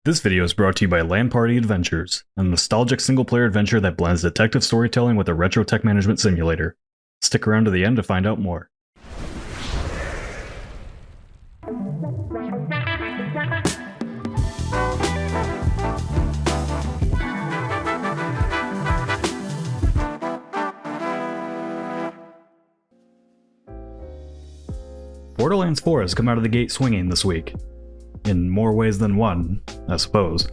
This video is brought to you by Land Party Adventures, a nostalgic single-player adventure that blends detective storytelling with a retro tech management simulator. Stick around to the end to find out more. Borderlands 4 has come out of the gate swinging this week. In more ways than one, I suppose.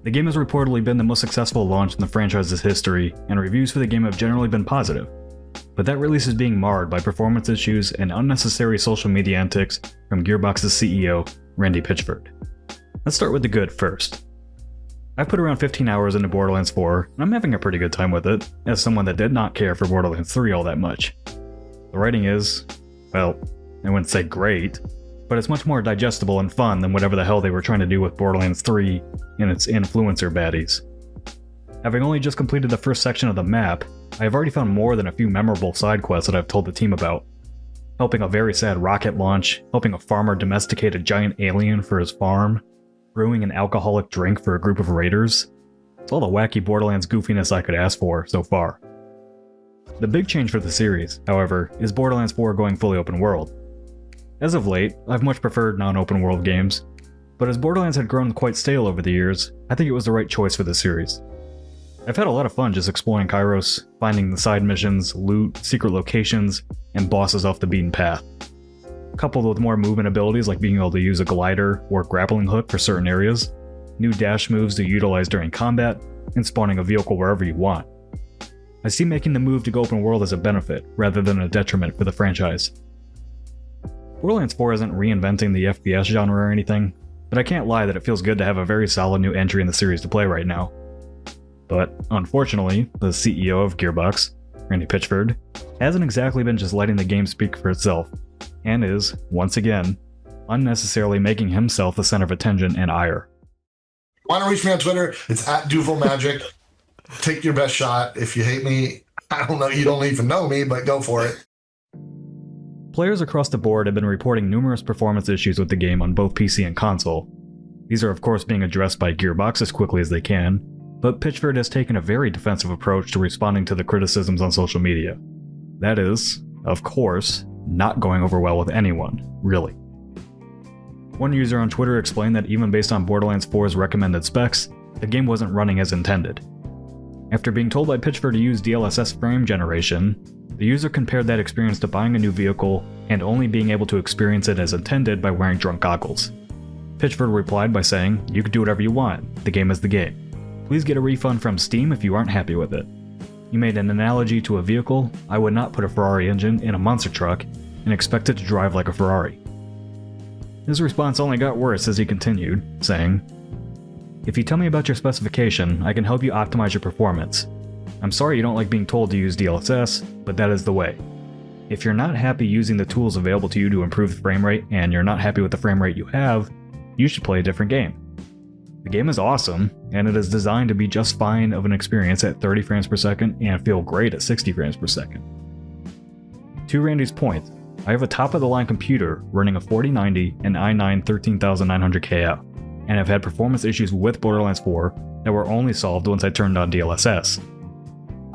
The game has reportedly been the most successful launch in the franchise's history, and reviews for the game have generally been positive. But that release is being marred by performance issues and unnecessary social media antics from Gearbox's CEO, Randy Pitchford. Let's start with the good first. I've put around 15 hours into Borderlands 4, and I'm having a pretty good time with it, as someone that did not care for Borderlands 3 all that much. The writing is, well, I wouldn't say great, but it's much more digestible and fun than whatever the hell they were trying to do with Borderlands 3 and its influencer baddies. Having only just completed the first section of the map, I have already found more than a few memorable side quests that I've told the team about. Helping a very sad rocket launch, helping a farmer domesticate a giant alien for his farm, brewing an alcoholic drink for a group of raiders. It's all the wacky Borderlands goofiness I could ask for so far. The big change for the series, however, is Borderlands 4 going fully open world. As of late, I've much preferred non-open world games, but as Borderlands had grown quite stale over the years, I think it was the right choice for the series. I've had a lot of fun just exploring Kairos, finding the side missions, loot, secret locations, and bosses off the beaten path. Coupled with more movement abilities like being able to use a glider or grappling hook for certain areas, new dash moves to utilize during combat, and spawning a vehicle wherever you want. I see making the move to go open world as a benefit, rather than a detriment for the franchise. Borderlands 4 isn't reinventing the FPS genre or anything, but I can't lie that it feels good to have a very solid new entry in the series to play right now. But, unfortunately, the CEO of Gearbox, Randy Pitchford, hasn't exactly been just letting the game speak for itself, and is, once again, unnecessarily making himself the center of attention and ire. Want to reach me on Twitter? It's @DuvalMagic. Take your best shot. If you hate me, I don't know, you don't even know me, but go for it. Players across the board have been reporting numerous performance issues with the game on both PC and console. These are of course being addressed by Gearbox as quickly as they can, but Pitchford has taken a very defensive approach to responding to the criticisms on social media. That is, of course, not going over well with anyone, really. One user on Twitter explained that even based on Borderlands 4's recommended specs, the game wasn't running as intended. After being told by Pitchford to use DLSS frame generation, the user compared that experience to buying a new vehicle and only being able to experience it as intended by wearing drunk goggles. Pitchford replied by saying, "You can do whatever you want, the game is the game. Please get a refund from Steam if you aren't happy with it. You made an analogy to a vehicle. I would not put a Ferrari engine in a monster truck and expect it to drive like a Ferrari." His response only got worse as he continued, saying, "If you tell me about your specification, I can help you optimize your performance. I'm sorry you don't like being told to use DLSS, but that is the way. If you're not happy using the tools available to you to improve the frame rate and you're not happy with the frame rate you have, you should play a different game. The game is awesome, and it is designed to be just fine of an experience at 30 frames per second and feel great at 60 frames per second." To Randy's point, I have a top-of-the-line computer running a 4090 and i9 13900KF, and have had performance issues with Borderlands 4 that were only solved once I turned on DLSS.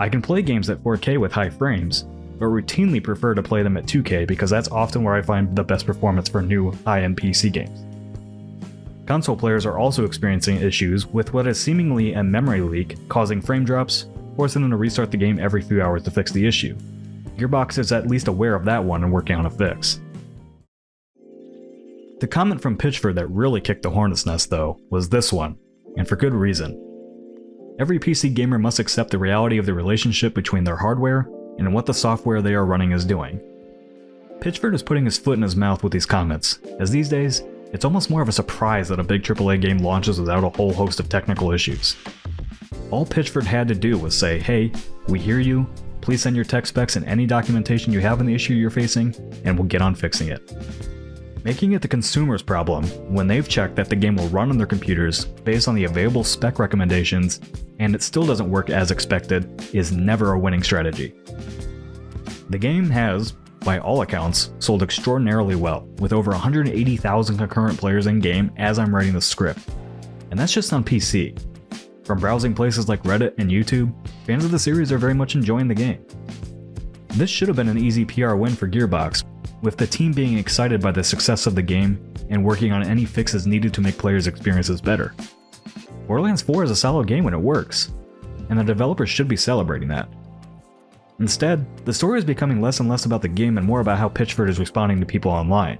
I can play games at 4K with high frames, but routinely prefer to play them at 2K because that's often where I find the best performance for new high-end PC games. Console players are also experiencing issues with what is seemingly a memory leak causing frame drops, forcing them to restart the game every few hours to fix the issue. Gearbox is at least aware of that one and working on a fix. The comment from Pitchford that really kicked the hornet's nest though was this one, and for good reason. Every PC gamer must accept the reality of the relationship between their hardware and what the software they are running is doing. Pitchford is putting his foot in his mouth with these comments, as these days, it's almost more of a surprise that a big AAA game launches without a whole host of technical issues. All Pitchford had to do was say, "Hey, we hear you, please send your tech specs and any documentation you have on the issue you're facing, and we'll get on fixing it." Making it the consumer's problem when they've checked that the game will run on their computers based on the available spec recommendations and it still doesn't work as expected is never a winning strategy. The game has, by all accounts, sold extraordinarily well, with over 180,000 concurrent players in-game as I'm writing the script. And that's just on PC. From browsing places like Reddit and YouTube, fans of the series are very much enjoying the game. This should have been an easy PR win for Gearbox, with the team being excited by the success of the game and working on any fixes needed to make players' experiences better. Borderlands 4 is a solid game when it works, and the developers should be celebrating that. Instead, the story is becoming less and less about the game and more about how Pitchford is responding to people online.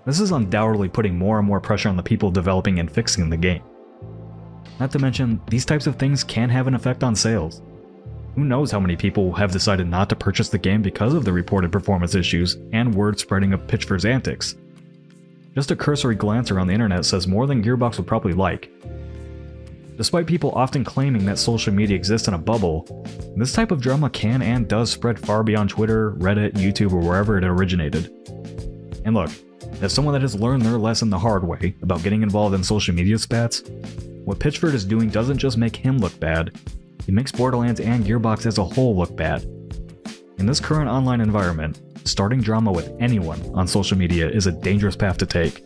This is undoubtedly putting more and more pressure on the people developing and fixing the game. Not to mention, these types of things can have an effect on sales. Who knows how many people have decided not to purchase the game because of the reported performance issues and word spreading of Pitchford's antics. Just a cursory glance around the internet says more than Gearbox would probably like. Despite people often claiming that social media exists in a bubble, this type of drama can and does spread far beyond Twitter, Reddit, YouTube, or wherever it originated. And look, as someone that has learned their lesson the hard way about getting involved in social media spats, what Pitchford is doing doesn't just make him look bad, it makes Borderlands and Gearbox as a whole look bad. In this current online environment, starting drama with anyone on social media is a dangerous path to take.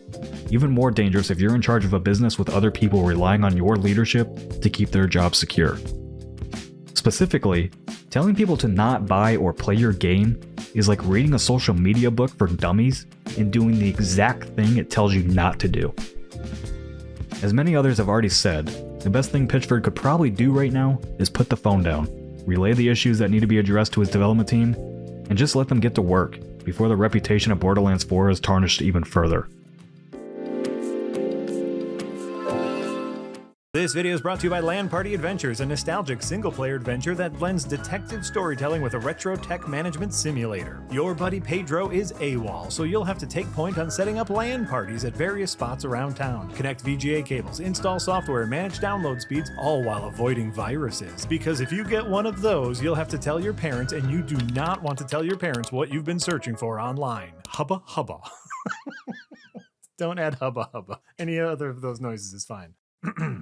Even more dangerous if you're in charge of a business with other people relying on your leadership to keep their jobs secure. Specifically, telling people to not buy or play your game is like reading a social media book for dummies and doing the exact thing it tells you not to do. As many others have already said, the best thing Pitchford could probably do right now is put the phone down, relay the issues that need to be addressed to his development team, and just let them get to work before the reputation of Borderlands 4 is tarnished even further. This video is brought to you by Land Party Adventures, a nostalgic single-player adventure that blends detective storytelling with a retro tech management simulator. Your buddy Pedro is AWOL, so you'll have to take point on setting up LAN parties at various spots around town. Connect VGA cables, install software, and manage download speeds, all while avoiding viruses. Because if you get one of those, you'll have to tell your parents, and you do not want to tell your parents what you've been searching for online. Hubba hubba. Don't add hubba hubba. Any other of those noises is fine.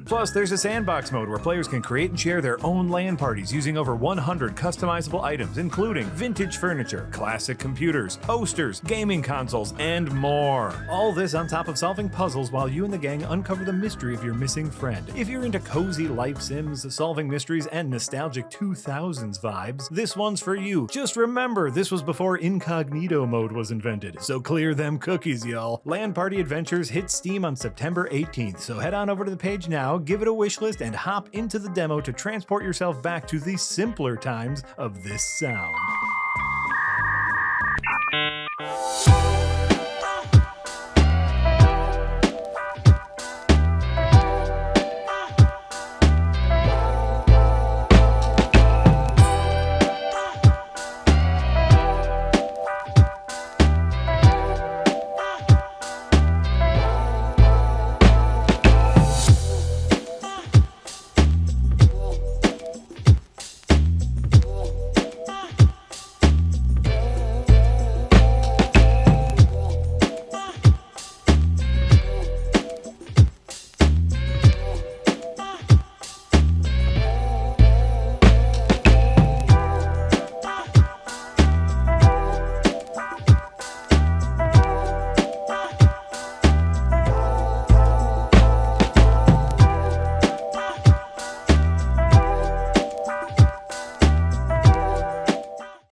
Plus, there's a sandbox mode where players can create and share their own LAN parties using over 100 customizable items, including vintage furniture, classic computers, posters, gaming consoles, and more. All this on top of solving puzzles while you and the gang uncover the mystery of your missing friend. If you're into cozy life sims, solving mysteries, and nostalgic 2000s vibes, this one's for you. Just remember, this was before incognito mode was invented, so clear them cookies, y'all. LAN Party Adventures hits Steam on September 18th, so head on over to the page now, give it a wish list, and hop into the demo to transport yourself back to the simpler times of this sound.